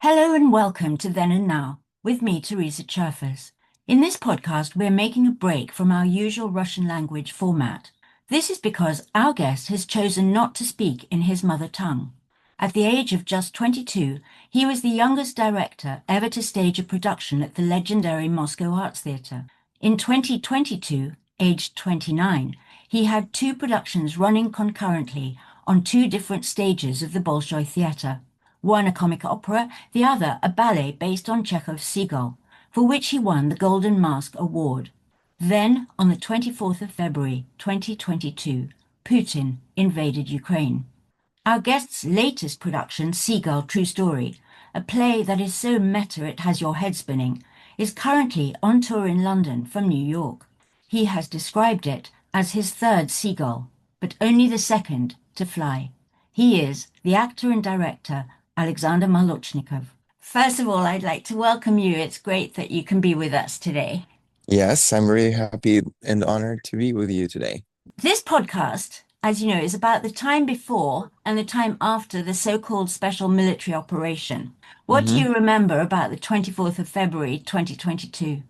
Hello and welcome to Then and Now with me, Teresa Cherfas. In this podcast, we're making a break from our usual Russian language format. This is because our guest has chosen not to speak in his mother tongue. At the age of just 22, he was the youngest director ever to stage a production at the legendary Moscow Arts Theatre. In 2022, aged 29, he had two productions running concurrently on two different stages of the Bolshoi Theatre. One a comic opera, the other a ballet based on Chekhov's Seagull, for which he won the Golden Mask Award. Then, on the 24th of February 2022, Putin invaded Ukraine. Our guest's latest production, Seagull, True Story, a play that is so meta it has your head spinning, is currently on tour in London from New York. He has described it as his third Seagull, but only the second to fly. He is the actor and director Alexander Molochnikov. First of all, I'd like to welcome you. It's great that you can be with us today. Yes, I'm really happy and honored to be with you today. This podcast, as you know, is about the time before and the time after the so-called special military operation. What do you remember about the 24th of February, 2022?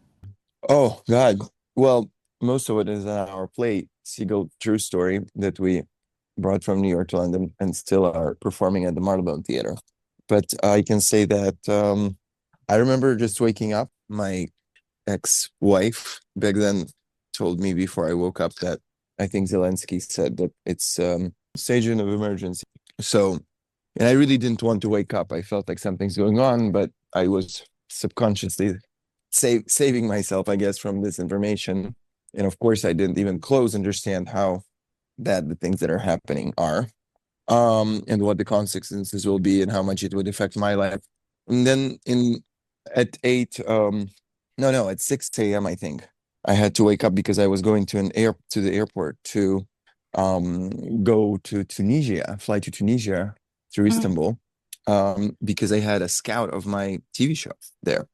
Oh, God. Well, most of it is on our plate, Seagull True Story, that we brought from New York to London and still are performing at the Bolshoi Theatre. But I can say that I remember just waking up. My ex-wife back then told me before I woke up that I think Zelensky said that it's stage of emergency. So, and I really didn't want to wake up. I felt like something's going on, but I was subconsciously saving myself, I guess, from this information. And of course, I didn't even close understand how bad the things that are happening are, and what the consequences will be and how much it would affect my life. And then at 8, at 6 a.m., I think, I had to wake up because I was going to the airport to go to Tunisia, fly to Tunisia through Istanbul, because I had a scout of my TV show there,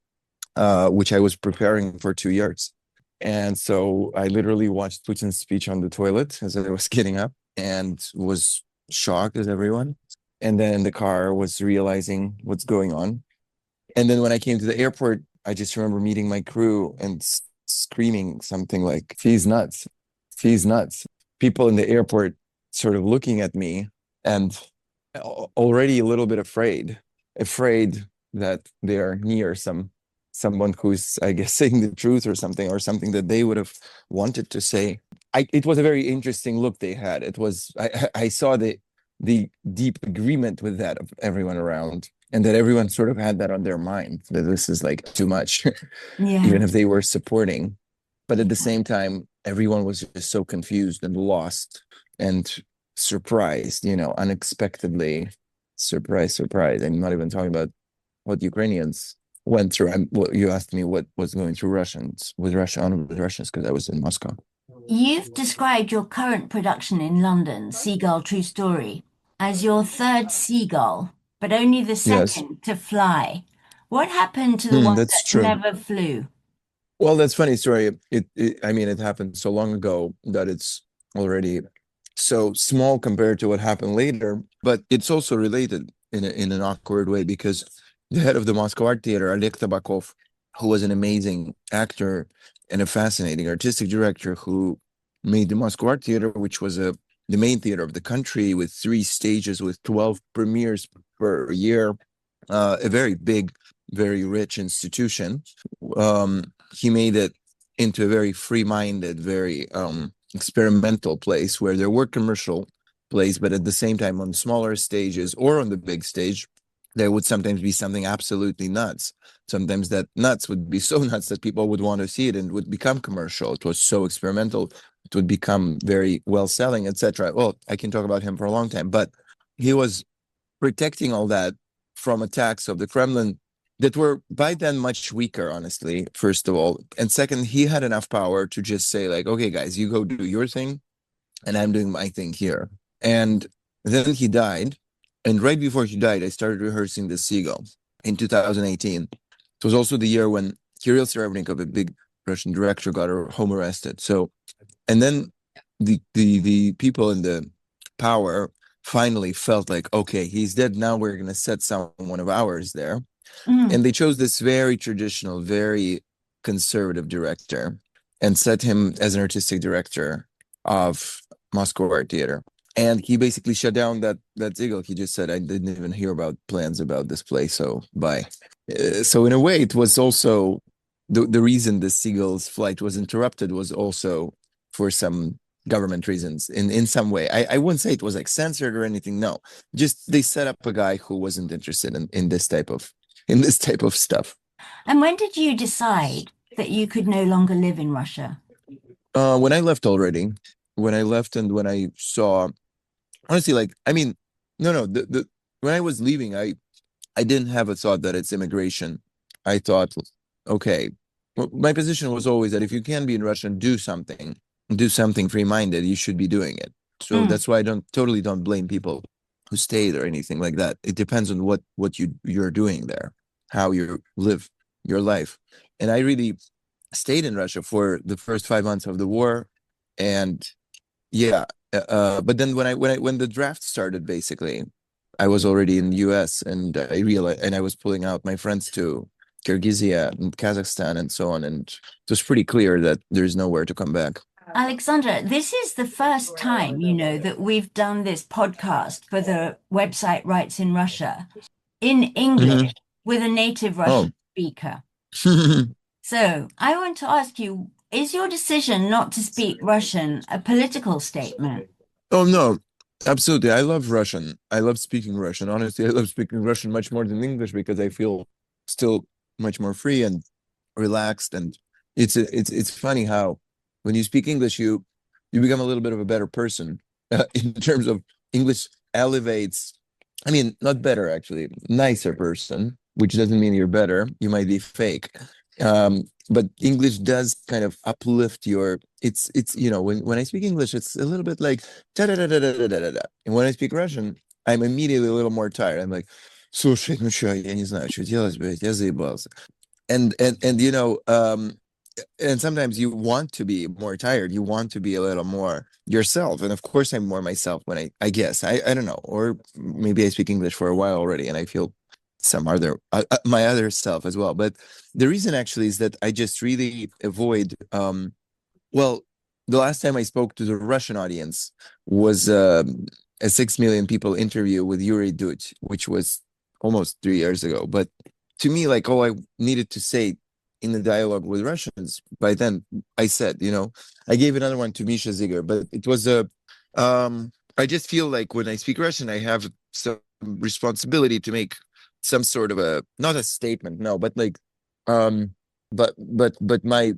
which I was preparing for 2 years. And so I literally watched Putin's speech on the toilet as I was getting up and was shocked as everyone. And then in the car was realizing what's going on. And then when I came to the airport, I just remember meeting my crew and screaming something like, "He's nuts. He's nuts." People in the airport sort of looking at me and already a little bit afraid that they're near someone who's, I guess, saying the truth or something that they would have wanted to say. It was a very interesting look they had. It was, I saw the deep agreement with that of everyone around, and that everyone sort of had that on their mind, that this is like too much, even if they were supporting. But at the same time, everyone was just so confused and lost and surprised, unexpectedly surprise. I'm not even talking about what Ukrainians went through. You asked me what was going through Russians with Russians because I was in Moscow. You've described your current production in London, Seagull True Story, as your third seagull, but only the Yes. second to fly. What happened to the one That's that true. never flew? Well, that's funny story. It happened so long ago that it's already so small compared to what happened later, but it's also related in an awkward way because the head of the Moscow Art Theatre, Oleg Tabakov, who was an amazing actor and a fascinating artistic director who made the Moscow Art Theatre, which was the main theater of the country with 3 stages with 12 premieres per year, a very big, very rich institution. He made it into a very free-minded, very experimental place where there were commercial plays, but at the same time on smaller stages or on the big stage, there would sometimes be something absolutely nuts. Sometimes that nuts would be so nuts that people would want to see it and would become commercial. It was so experimental. It would become very well-selling, etc. Well, I can talk about him for a long time, but he was protecting all that from attacks of the Kremlin that were by then much weaker, honestly, first of all. And second, he had enough power to just say, like, okay, guys, you go do your thing, and I'm doing my thing here. And then he died. And right before he died, I started rehearsing the Seagull in 2018. It was also the year when Kirill Serebrennikov, a big Russian director, got home arrested. So, and then the people in the power finally felt like, okay, he's dead now. We're going to set someone of ours there. And they chose this very traditional, very conservative director and set him as an artistic director of Moscow Art Theater. And he basically shut down that Seagull. He just said, I didn't even hear about plans about this play, so bye. So in a way, it was also the reason the Seagull's flight was interrupted was also for some government reasons in some way. I wouldn't say it was like censored or anything. No, just they set up a guy who wasn't interested in this type of stuff. And when did you decide that you could no longer live in Russia? When I left already, when I left and when I saw, honestly, like, I mean, no, the when I was leaving, I didn't have a thought that it's immigration. I thought, okay, my position was always that if you can be in Russia and do something free-minded, you should be doing it. So that's why I don't blame people who stayed or anything like that. It depends on what you're doing there, how you live your life. And I really stayed in Russia for the first 5 months of the war, and yeah. But then when the draft started, basically, I was already in the U.S. and I realized, and I was pulling out my friends to Kyrgyzstan and Kazakhstan and so on, and it was pretty clear that there's nowhere to come back. Alexandra, this is the first time, that we've done this podcast for the website Rights in Russia in English with a native Russian speaker. So I want to ask you, is your decision not to speak Russian a political statement? Oh no, absolutely. I love Russian. I love speaking Russian. Honestly, I love speaking Russian much more than English because I feel still much more free and relaxed. And it's funny how when you speak English, you become a little bit of a better person in terms of English elevates. I mean, not better actually, nicer person, which doesn't mean you're better. You might be fake. But English does kind of uplift your. It's when I speak English, it's a little bit like da da da da da da da da. And when I speak Russian, I'm immediately a little more tired. I'm like, слушай, ну что, я не знаю, что делать, блядь, я заебался. And and sometimes you want to be more tired. You want to be a little more yourself. And of course, I'm more myself when I guess. I don't know. Or maybe I speak English for a while already and I feel some other, my other self as well. But the reason actually is that I just really avoid, well, the last time I spoke to the Russian audience was a 6 million people interview with Yuri Dudь, which was almost 3 years ago. But to me, like all I needed to say in the dialogue with Russians, by then I said, I gave another one to Misha Ziger, but it was I just feel like when I speak Russian, I have some responsibility to make some sort of not a statement, no, but like, but my,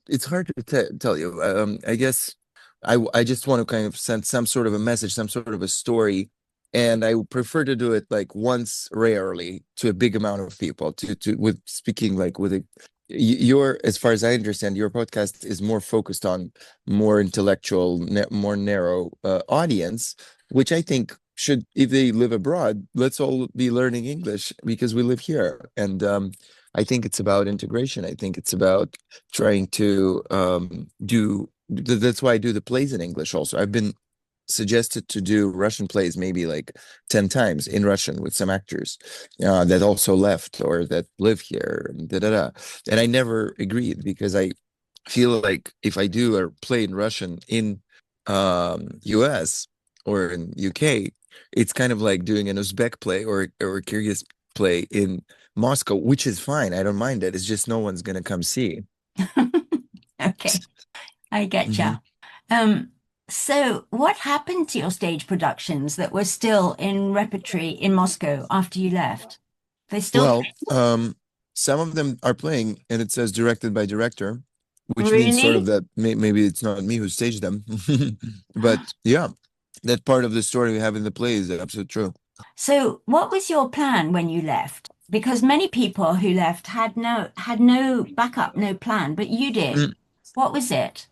it's hard to tell you. I guess I just want to kind of send some sort of a message, some sort of a story, and I prefer to do it like once rarely to a big amount of people to with speaking like with your, as far as I understand, your podcast is more focused on more intellectual, more narrow audience, which I think should, if they live abroad, let's all be learning English because we live here. And I think it's about integration. I think it's about trying to that's why I do the plays in English also. I've been suggested to do Russian plays maybe like 10 times in Russian with some actors that also left or that live here. And I never agreed because I feel like if I do a play in Russian in US or in UK, it's kind of like doing an Uzbek play or a Kyrgyz play in Moscow, which is fine. I don't mind it. It's just no one's going to come see. Okay, I get you. So what happened to your stage productions that were still in repertory in Moscow after you left? They still some of them are playing and it says directed by director, which means sort really? of that maybe it's not me who staged them. But yeah, that part of the story we have in the play is absolutely true. So what was your plan when you left? Because many people who left had no backup, no plan, but you did. What was it?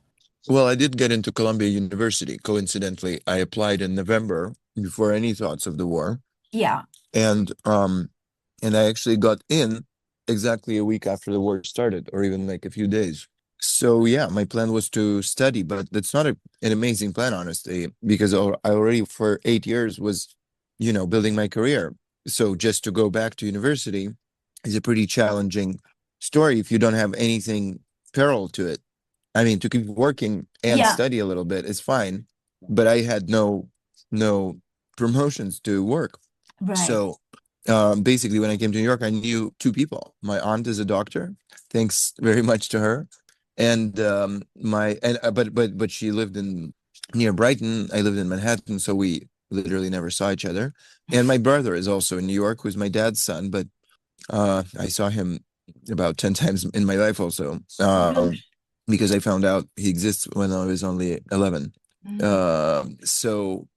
Well, I did get into Columbia University. Coincidentally, I applied in November before any thoughts of the war. Yeah. And I actually got in exactly a week after the war started, or even like a few days. So yeah, my plan was to study, but that's not an amazing plan, honestly, because I already for 8 years was, building my career. so just to go back to university is a pretty challenging story if you don't have anything parallel to it. I mean, to keep working and Yeah, study a little bit is fine, but I had no promotions to work. right. So basically, when I came to New York, I knew two people. My aunt is a doctor, thanks very much to her, and my and but she lived in near Brighton. I lived in Manhattan, so we literally never saw each other. And my brother is also in New York, who's my dad's son, but I saw him about 10 times in my life also, Gosh. because I found out he exists when I was only 11. Mm, So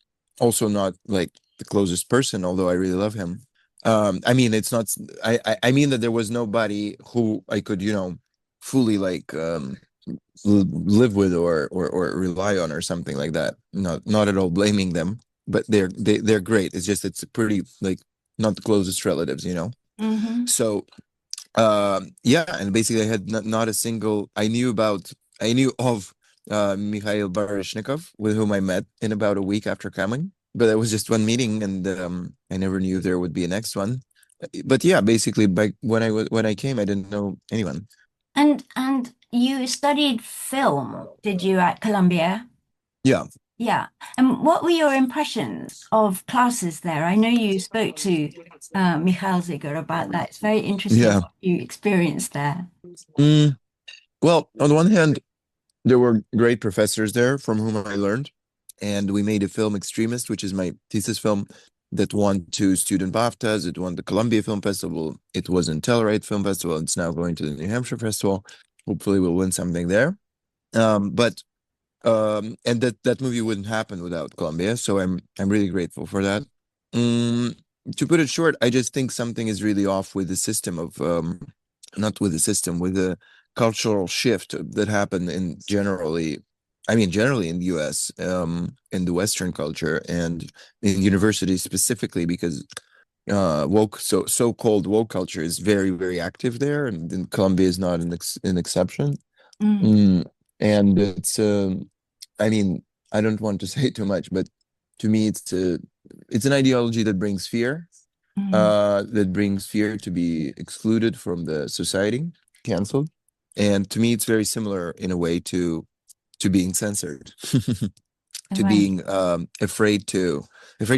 also not like the closest person, although I really love him. I mean, it's not, I mean that there was nobody who I could, fully like live with or rely on or something like that. Not at all blaming them, but they're great. It's just, it's pretty like not the closest relatives. hmm. So yeah, and basically I had not a single, I knew of Mikhail Baryshnikov, with whom I met in about a week after coming, but it was just one meeting, and I never knew there would be a next one. But yeah, basically by when I came, I didn't know anyone. And you studied film, did you, at Columbia? Yeah. Yeah. And what were your impressions of classes there? I know you spoke to Michael Ziger about that. It's very interesting Yeah. what you experienced there. Mm, well, on the one hand, there were great professors there from whom I learned, and we made a film, Extremist, which is my thesis film, that won two student BAFTAs. It won the Columbia Film Festival. It was in Telluride Film Festival. It's now going to the New Hampshire Festival. Hopefully, we'll win something there. But and that movie wouldn't happen without Columbia, so I'm really grateful for that. Mm, to put it short, I just think something is really off with the system of not with the system, with the cultural shift that happened in generally, I mean generally in the US, in the Western culture and in universities specifically, because woke, so-called woke culture is very, very active there, and Columbia is not an exception. Mm, Mm, and I mean, I don't want to say too much, but to me, it's an ideology that brings fear, mm, that brings fear to be excluded from the society, canceled. And to me, it's very similar in a way to being censored, to right. being afraid to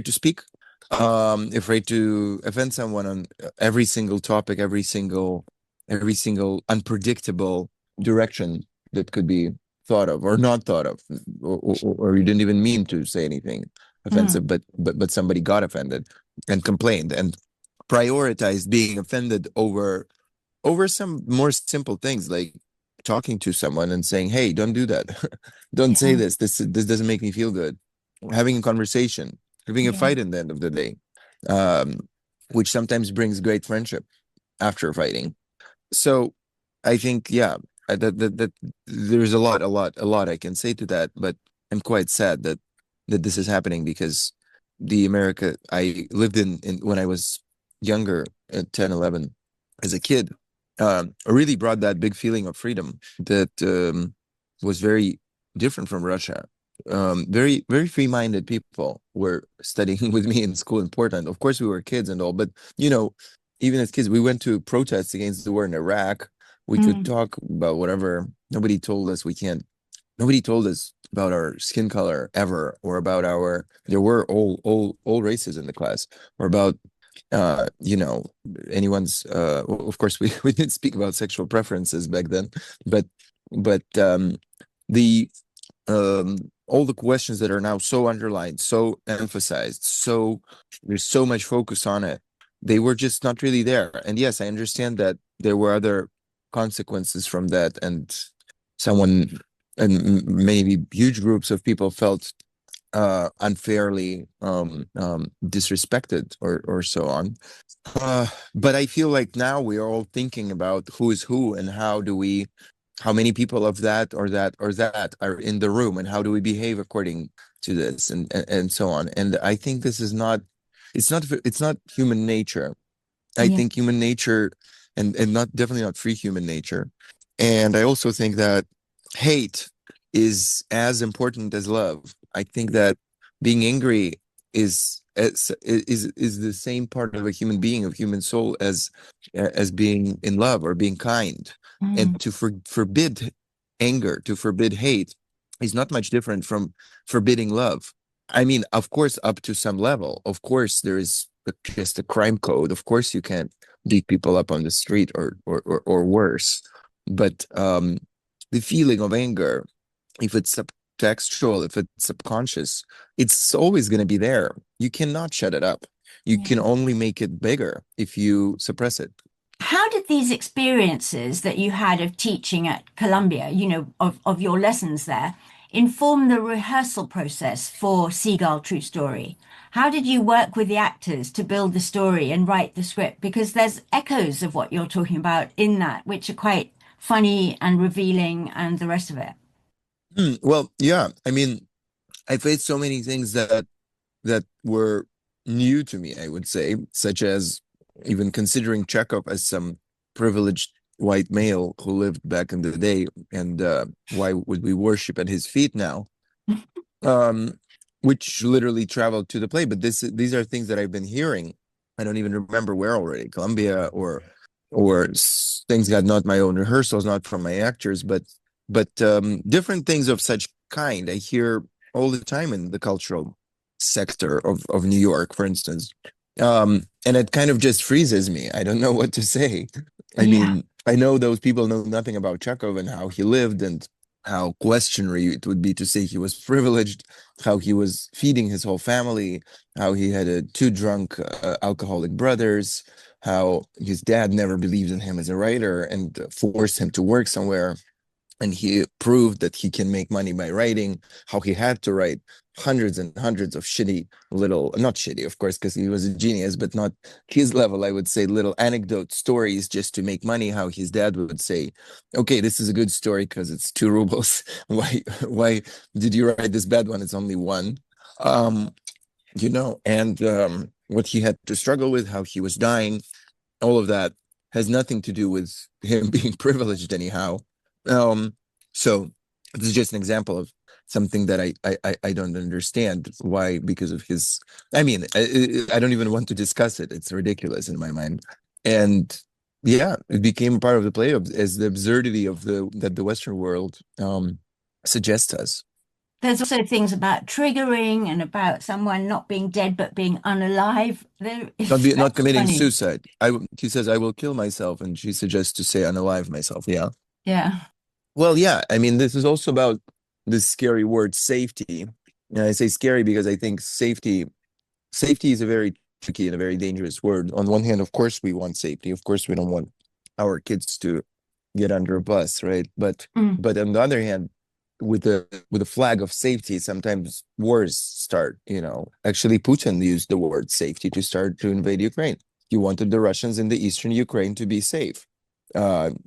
speak, afraid to offend someone on every single topic, every single unpredictable direction that could be thought of or not thought of, or you didn't even mean to say anything Mm, offensive, but somebody got offended and complained and prioritized being offended over some more simple things, like talking to someone and saying, "Hey, don't do that. Don't say yeah, this. This doesn't make me feel good." Having a conversation, having a yeah, fight in the end of the day, um, which sometimes brings great friendship after fighting. So I think, yeah, that there's a lot I can say to that, but I'm quite sad that this is happening, because the America I lived in when I was younger, at 10, 11, as a kid, really brought that big feeling of freedom that was very different from Russia. Very, very free-minded people were studying with me in school in Portland. Of course, we were kids and all, but you know, even as kids, we went to protests against the war in Iraq. We could mm, talk about whatever. Nobody told us we can't. Nobody told us about our skin color ever, or about our. There were all races in the class, or about you know, anyone's. Of course, we didn't speak about sexual preferences back then, but but the all the questions that are now so underlined, so emphasized, so there's so much focus on it, they were just not really there. And yes, I understand that there were other consequences from that, and someone and maybe huge groups of people felt unfairly disrespected, or so on. But I feel like now we are all thinking about who is who, and how many people of that or that or that are in the room, and how do we behave according to this, and so on. And I think this is not, it's not human nature. I yeah, think human nature, and not, definitely not free human nature. And I also think that hate is as important as love. I think that being angry is is the same part of a human being, of human soul, as being in love or being kind. Mm. And to forbid anger, to forbid hate, is not much different from forbidding love. I mean, of course, up to some level. Of course, there is just a crime code. Of course, you can't beat people up on the street or worse. But the feeling of anger, if it's subtextual, if it's subconscious, it's always going to be there. You cannot shut it up. You can Yeah. only make it bigger if you suppress it. How did these experiences that you had of teaching at Columbia, of your lessons there, inform the rehearsal process for Seagull True Story? How did you work with the actors to build the story and write the script? Because there's echoes of what you're talking about in that, which are quite funny and revealing and the rest of it. Well, yeah. I mean, I faced so many things that were new to me, I would say, such as even considering Chekhov as some privileged white male who lived back in the day, and why would we worship at his feet now? Um, which literally traveled to the play. But these are things that I've been hearing. I don't even remember where already, Columbia or things that not my own rehearsals, not from my actors, but different things of such kind I hear all the time in the cultural sector of New York, for instance. And it kind of just freezes me. I don't know what to say. I Yeah. mean, I know those people know nothing about Chekhov and how he lived and how questionable it would be to say he was privileged, how he was feeding his whole family, how he had two drunk alcoholic brothers, how his dad never believed in him as a writer and forced him to work somewhere, and he proved that he can make money by writing, how he had to write hundreds and hundreds of shitty little, not shitty, of course, because he was a genius, but not his level, I would say, little anecdote stories just to make money. How his dad would say, okay, this is a good story because it's 2 rubles. Why did you write this bad one? It's only one. Um, and what he had to struggle with, how he was dying, all of that has nothing to do with him being privileged anyhow. Um, so this is just an example of something that I don't understand why, because of his. I mean, I don't even want to discuss it. It's ridiculous in my mind, and yeah, it became part of the play as the absurdity of the Western world suggests us. There's also things about triggering and about someone not being dead but being unalive. Not It's not committing funny. suicide. He says I will kill myself, and she suggests to say unalive myself. Yeah. Yeah. Well, yeah. I mean, this is also about this scary word safety. And I say scary because I think safety is a very tricky and a very dangerous word. On one hand, of course, we want safety. Of course, we don't want our kids to get under a bus, right? But Mm. but on the other hand, with the flag of safety, sometimes wars start. Actually, Putin used the word safety to start to invade Ukraine. He wanted the Russians in the eastern Ukraine to be safe.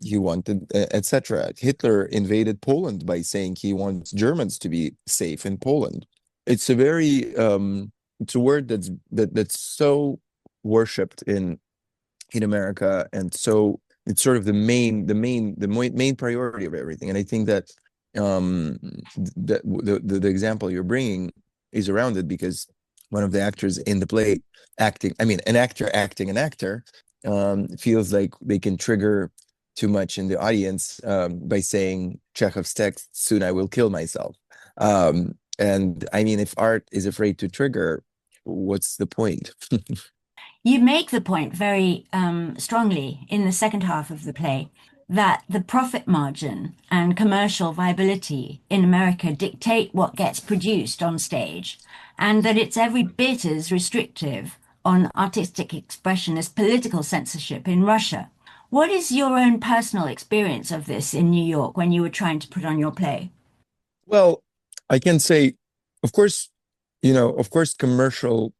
He wanted, etc. Hitler invaded Poland by saying he wants Germans to be safe in Poland. It's a very it's a word that's so worshipped in America, and so it's sort of the main priority of everything. And I think that the example you're bringing is around it, because one of the actors in the play acting, I mean, an actor acting an actor, feels like they can trigger too much in the audience by saying Chekhov's text, "Soon I will kill myself." And I mean, if art is afraid to trigger, what's the point? You make the point very strongly in the second half of the play that the profit margin and commercial viability in America dictate what gets produced on stage, and that it's every bit as restrictive on artistic expression as political censorship in Russia. What is your own personal experience of this in New York when you were trying to put on your play? Well, I can say, of course, of course, commercial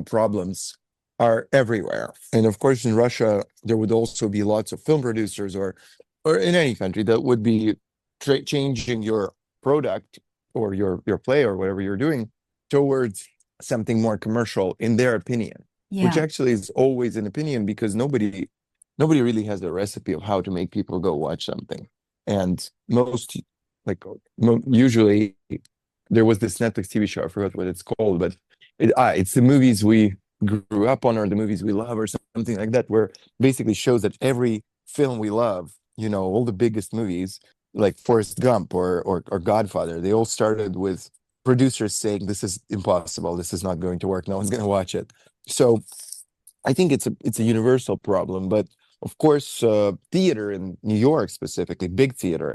problems are everywhere. And of course, in Russia, there would also be lots of film producers, or in any country, that would be changing your product or your play or whatever you're doing towards something more commercial in their opinion, which Yeah. actually is always an opinion, because nobody really has a recipe of how to make people go watch something. And like usually there was this Netflix TV show, I forgot what it's called, but It's the movies we grew up on or the movies we love or something like that, where basically shows that every film we love, all the biggest movies like Forrest Gump or Godfather, they all started with producers saying this is impossible, this is not going to work, no one's going to watch it. So I think it's a universal problem, but of course, theater in New York specifically, big theater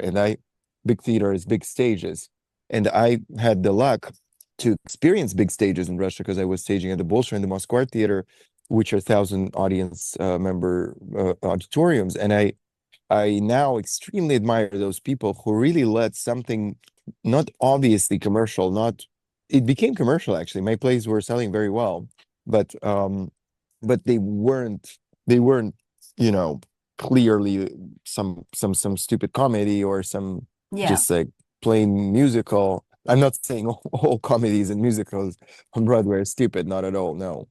is big stages, and I had the luck to experience big stages in Russia because I was staging at the Bolshoi and the Moscow Theater, which are 1,000 audience member auditoriums, and I now extremely admire those people who really let something not obviously commercial, not it became commercial actually. My plays were selling very well, but they weren't, you know, clearly some stupid comedy or some Yeah. just like plain musical. I'm not saying all comedies and musicals on Broadway are stupid, not at all, no.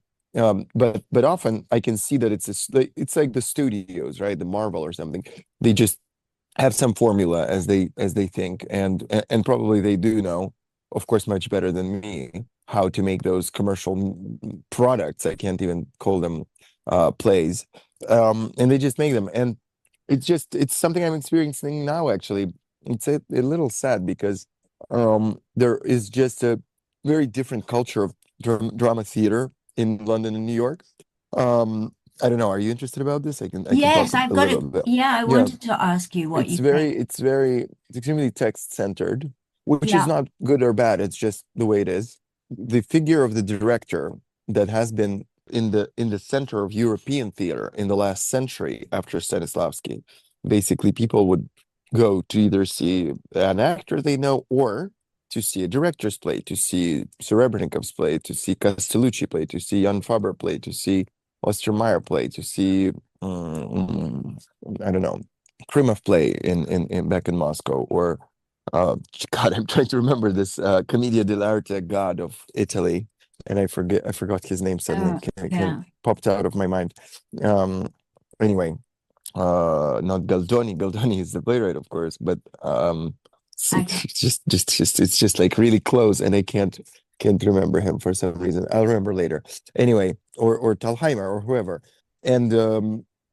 But often I can see that it's like the studios, right? The Marvel or something. They just have some formula as they think, and probably they do know, of course, much better than me how to make those commercial products. I can't even call them plays, and they just make them, and it's something I'm experiencing now. Actually, it's a little sad because there is just a very different culture of drama theater in London and New York. I don't know. Are you interested about this? I can talk Yes, I've a got little it. bit. Yeah, I Yeah, wanted to ask you what it's you think. very, it's extremely text centered, which is Yeah. not good or bad. It's just the way it is. The figure of the director that has been in the center of European theater in the last century after Stanislavski. Basically, people would go to either see an actor they know or to see a director's play, to see Serebrenikov's play, to see Castellucci play, to see Jan Faber play, to see Ostermeyer play, to see I don't know, Krymov play in back in Moscow, or God, I'm trying to remember this Commedia dell'arte god of Italy, and I forgot his name suddenly. Oh, It came yeah. popped out of my mind. Um, anyway, not Galdoni is the playwright, of course, but Okay. it's just like really close, and I can't remember him for some reason. I'll remember later. Anyway, or Talheimer or whoever, and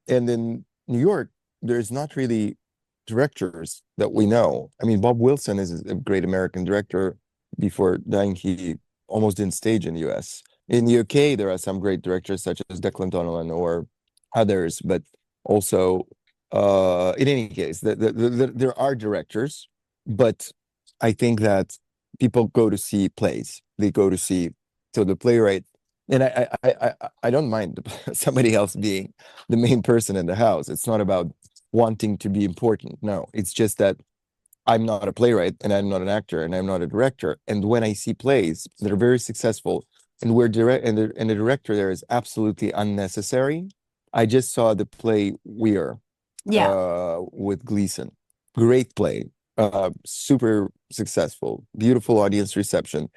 in New York, there's not really directors that we know. I mean, Bob Wilson is a great American director. Before dying, he almost didn't stage in the US. In the UK, there are some great directors such as Declan Donovan or others, but also, in any case, there are directors, but I think that people go to see plays. They go to see, so the playwright, and I don't mind somebody else being the main person in the house. It's not about wanting to be important. No, it's just that I'm not a playwright and I'm not an actor and I'm not a director. And when I see plays that are very successful and we're direct and the director there is absolutely unnecessary. I just saw the play Weir Yeah. with Gleason. Great play. Super successful, beautiful audience reception,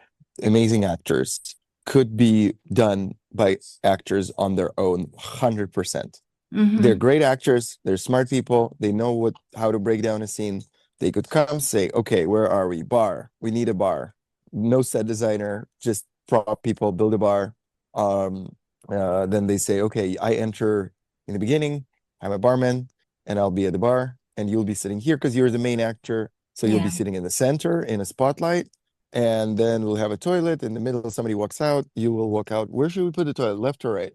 amazing actors. Could be done by actors on their own 100%. They're Mm-hmm. great actors, they're smart people, they know how to break down a scene. They could come say, okay, where are we? Bar. We need a bar. No set designer, just prop people, build a bar. Um, then they say, okay, I enter in the beginning, I'm a barman, and I'll be at the bar, and you'll be sitting here because you're the main actor. So you'll be Yeah. sitting in the center in a spotlight, and then we'll have a toilet in the middle. Somebody walks out, you will walk out. Where should we put the toilet? Left or right?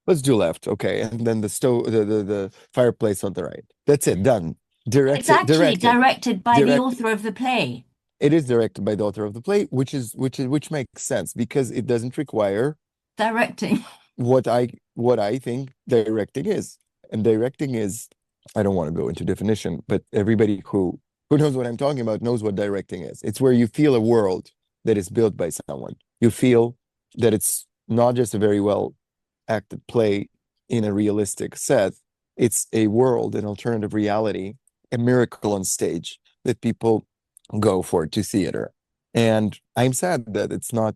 Let's do left. Okay. And then the stove, the fireplace on the right. That's it. Done. It's Directed, actually directed, directed by the direct. author of the play. It is directed by the author of the play, which makes sense because it doesn't require Directing. what I think directing is. And directing is, I don't want to go into definition, but everybody who knows what I'm talking about knows what directing is. It's where you feel a world that is built by someone. You feel that it's not just a very well acted play in a realistic set. It's a world, an alternative reality, a miracle on stage that people go for to theater. And I'm sad that it's not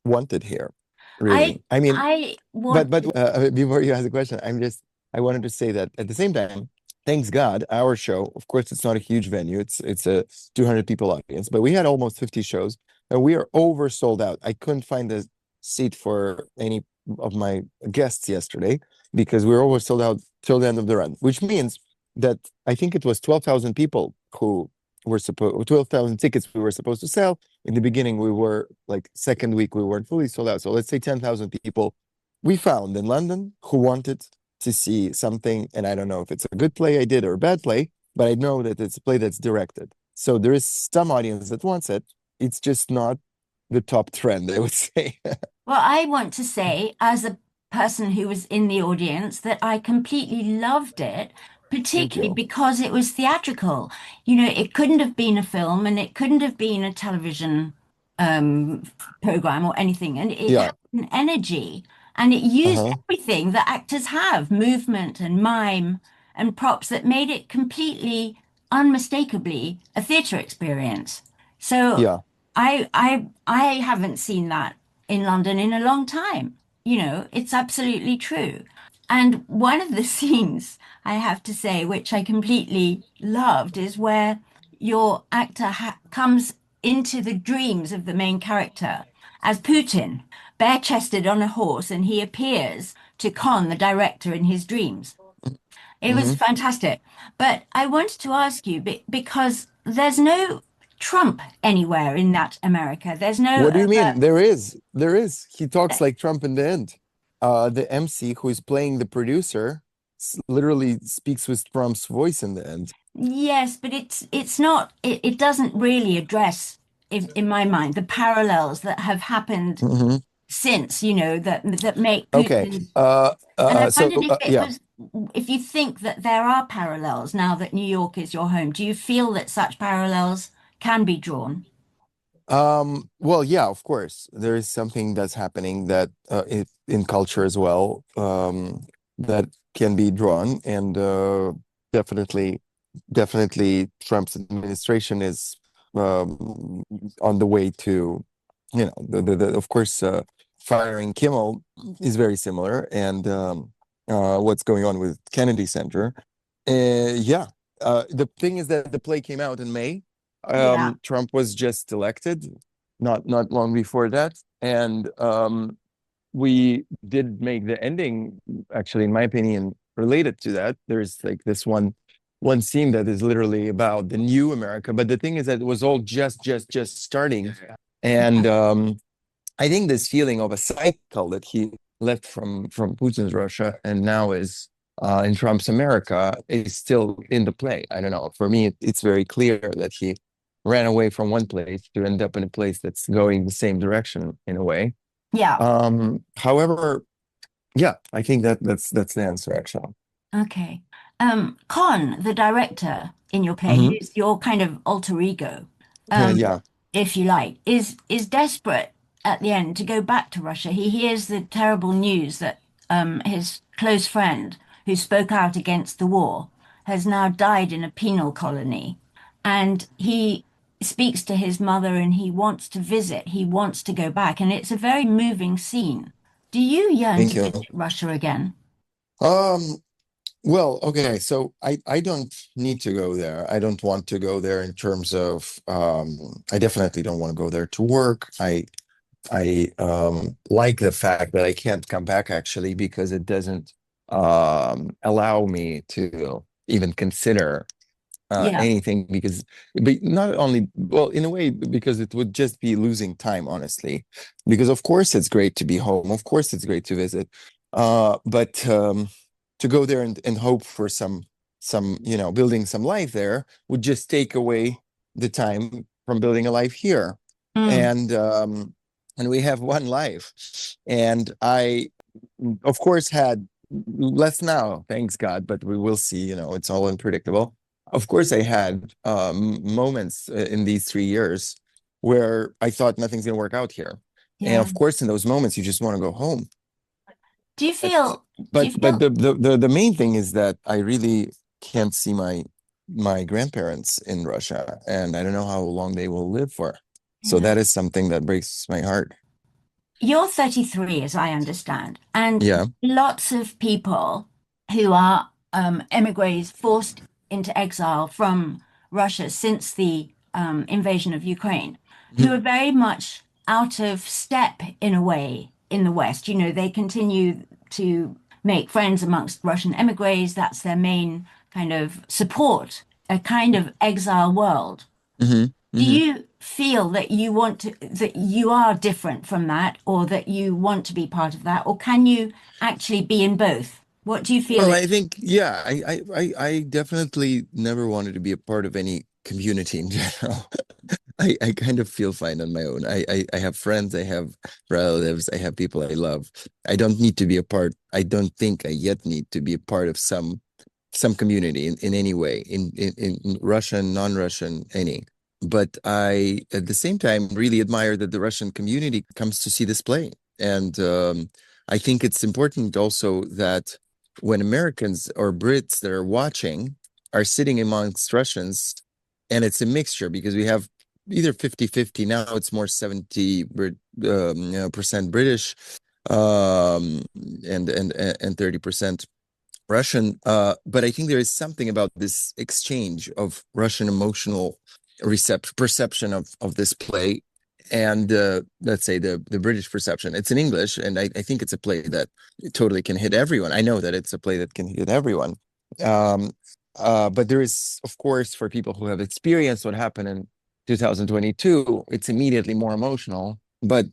wanted here, I really. I mean, I but want but before you ask the question, I wanted to say that at the same time, thanks God, our show, of course, it's not a huge venue. It's a 200 people audience, but we had almost 50 shows, and we are over sold out. I couldn't find a seat for any of my guests yesterday because we were always sold out till the end of the run, which means that I think it was 12,000 people who were supposed 12,000 tickets we were supposed to sell. In the beginning, we were like second week, we weren't fully sold out. So let's say 10,000 people we found in London who wanted to see something. And I don't know if it's a good play I did or a bad play, but I know that it's a play that's directed. So there is some audience that wants it. It's just not the top trend, I would say. Well, I want to say, as a person who was in the audience, that I completely loved it, Thank particularly you. because it was theatrical. You know, it couldn't have been a film and it couldn't have been a television um, program or anything. And it Yeah. had an energy and it used Uh-huh. everything that actors have, movement and mime and props that made it completely, unmistakably a theatre experience. So Yeah. I haven't seen that in London in a long time. You know, it's absolutely true. And one of the scenes, I have to say, which I completely loved, is where your actor comes into the dreams of the main character as Putin, bare-chested on a horse, and he appears to con the director in his dreams. It was Hmm. fantastic. But I wanted to ask you because there's no Trump anywhere in that America. There's no What do you mean? There is. There is. He talks like Trump in the end. The MC who is playing the producer literally speaks with Trump's voice in the end. yes, but it's not it doesn't really address in my mind the parallels that have happened Hmm. since, you know, that make Okay. Putin. And I So wondered if it yeah. was, if you think that there are parallels now that New York is your home, do you feel that such parallels can be drawn? Well, yeah, of course. There is something that's happening that in culture as well, that can be drawn, and definitely, definitely, Trump's administration is on the way to, of course, firing Kimmel is very similar, and what's going on with Kennedy Center. Yeah, the thing is that the play came out in May. Yeah. Trump was just elected, not long before that, and we did make the ending, actually, in my opinion, related to that. There's like this one scene that is literally about the new America, but the thing is that it was all just starting, and I think this feeling of a cycle that he left from Putin's Russia and now is in Trump's America is still in the play. I don't know. For me, it's very clear that he ran away from one place to end up in a place that's going the same direction in a way. Yeah. However, yeah, I think that's the answer actually. Okay. Con, the director in your play, Hmm. who's your kind of alter ego, Yeah, um, yeah. if you like, is desperate at the end to go back to Russia. He hears the terrible news that his close friend, who spoke out against the war, has now died in a penal colony, and he speaks to his mother and he wants to visit. He wants to go back, and it's a very moving scene. Do you yearn Thank to you. visit Russia again? Um, Well, okay, so I don't need to go there. I don't want to go there in terms of I definitely don't want to go there to work. I like the fact that I can't come back actually because it doesn't allow me to even consider Yeah. anything because but not only well in a way because it would just be losing time honestly because of course it's great to be home, of course it's great to visit, but to go there and hope for some building some life there would just take away the time from building a life here, Mm. and we have one life, and I of course had less now, thanks God, but we will see, it's all unpredictable. Of course, I had moments in these 3 years where I thought nothing's going to work out here. And Yeah. of course, in those moments, you just want to go home. Do you But feel, do but you but feel, the main thing is that I really can't see my grandparents in Russia, and I don't know how long they will live for. So yeah. that is something that breaks my heart. You're 33, as I understand, and Yeah. lots of people who are emigres forced into exile from Russia since the invasion of Ukraine, who Mhm. are very much out of step in a way in the West. They continue to make friends amongst Russian emigres. That's their main kind of support, a kind of exile world. Hmm. Do Hmm. you feel that that you are different from that, or that you want to be part of that, or can you actually be in both? What do you feel Well, it? I think, yeah, I definitely never wanted to be a part of any community in general. I kind of feel fine on my own. I have friends, I have relatives, I have people I love. I don't need to be a part. I don't think I yet need to be a part of some community in any way, in Russian, non-Russian, any. But I, at the same time, really admire that the Russian community comes to see this play. And I think it's important also that when Americans or Brits that are watching are sitting amongst Russians, and it's a mixture because we have either 50-50 now, it's more 70 percent British, um, and 30% Russian. But I think there is something about this exchange of Russian emotional perception of this play and let's say the British perception. It's in English, and I think it's a play that totally can hit everyone. I know that it's a play that can hit everyone. Um, but there is, of course, for people who have experienced what happened in 2022, it's immediately more emotional. But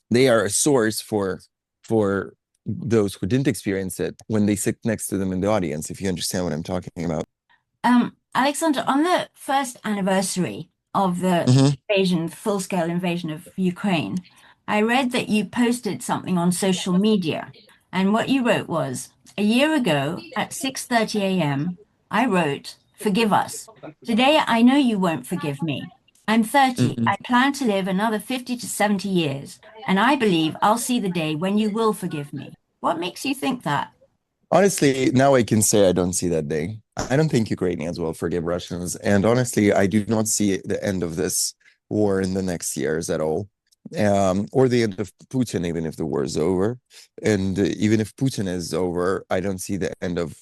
they are a source for those who didn't experience it when they sit next to them in the audience, if you understand what I'm talking about. Alexander, on the first anniversary of the Hmm. full-scale invasion of Ukraine, I read that you posted something on social media, and what you wrote was, a year ago at 6:30 a.m., I wrote, "Forgive us. Today I know you won't forgive me. I'm 30. Hmm. I plan to live another 50 to 70 years, and I believe I'll see the day when you will forgive me." What makes you think that? Honestly, now I can say I don't see that day. I don't think Ukrainians will forgive Russians. And honestly, I do not see the end of this war in the next years at all. Or the end of Putin, even if the war is over. And even if Putin is over, I don't see the end of,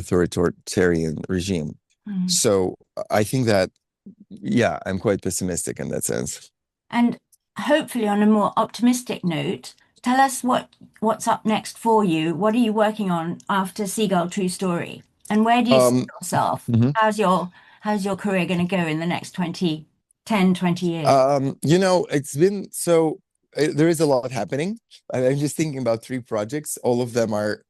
authoritarian regime. Mm. So I think that, yeah, I'm quite pessimistic in that sense. And hopefully, on a more optimistic note, tell us what's up next for you. What are you working on after Seagull True Story? And where do you see Um, yourself? mhm. How's your career going to go in the next 20 years? It's been so there is a lot happening. I'm just thinking about three projects. All of them are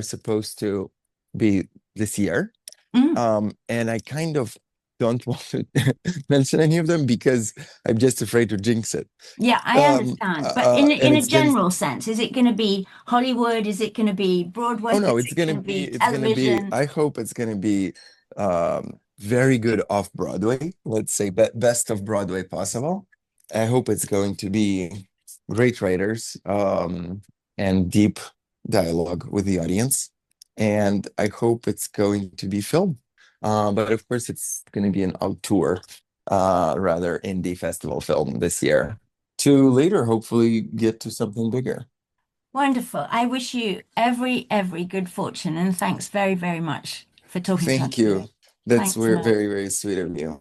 supposed to be this year. Mm. And I kind of don't want to mention any of them because I'm just afraid to jinx it. Yeah, I understand. But And in a it's been general sense, is it going to be Hollywood? Is it going to be Broadway? Oh no, Is it's it gonna going to be be it's gonna be television? I hope it's gonna be very good off Broadway. Let's say best of Broadway possible. I hope it's going to be great writers and deep dialogue with the audience. And I hope it's going to be film. But of course it's gonna be an auteur, rather indie festival film this year to later hopefully get to something bigger. Wonderful. I wish you every good fortune, and thanks very, very much for talking to us Thank you. today. That's Thanks a lot. very, very sweet of you.